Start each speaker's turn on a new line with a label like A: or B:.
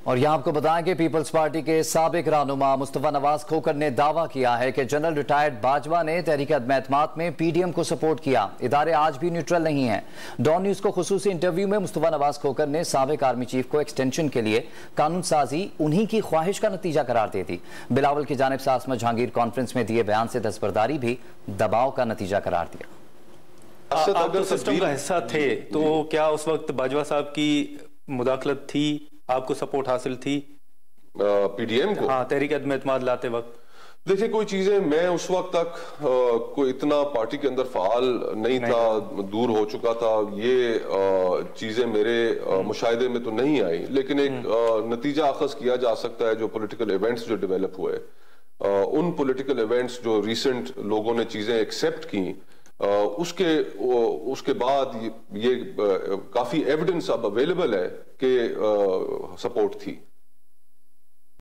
A: और यहाँ आपको बताएं कि पीपल्स पार्टी के साबिक रहनुमा मुस्तफा नवाज खोखर ने दावा किया है कि जनरल रिटायर्ड बाजवा ने तहरीक अदम-ए-एतमाद में पीडीएम को सपोर्ट किया। इदारे आज भी न्यूट्रल नहीं है। डॉन न्यूज को खुसूसी इंटरव्यू में मुस्तफा नवाज खोखर ने साबिक आर्मी चीफ को एक्सटेंशन के लिए कानून साजी उन्हीं की ख्वाहिश का नतीजा करार दे दी। बिलावल की जानिब से आसमा जहांगीर कॉन्फ्रेंस में दिए बयान से दस्तबरदारी भी दबाव का नतीजा करार दिया।
B: आप तो सिस्टम का हिस्सा थे, तो क्या उस वक्त बाजवा साहब की मुदाखलत थी, आपको सपोर्ट हासिल थी
C: पीडीएम को?
B: हाँ, तहरीक अदम-ए-एतमाद लाते वक्त।
C: देखिए, कोई चीजें मैं उस वक्त तक कोई इतना पार्टी के अंदर फाल नहीं था, दूर हो चुका था, ये चीजें मेरे मुशाहिदे में तो नहीं आई, लेकिन एक नतीजा अखज किया जा सकता है जो पॉलिटिकल इवेंट्स जो डेवलप हुए, उन पॉलिटिकल इवेंट्स जो रिसेंट लोगों ने चीजें एक्सेप्ट की, उसके बाद ये काफी एविडेंस अब अवेलेबल है कि सपोर्ट थी।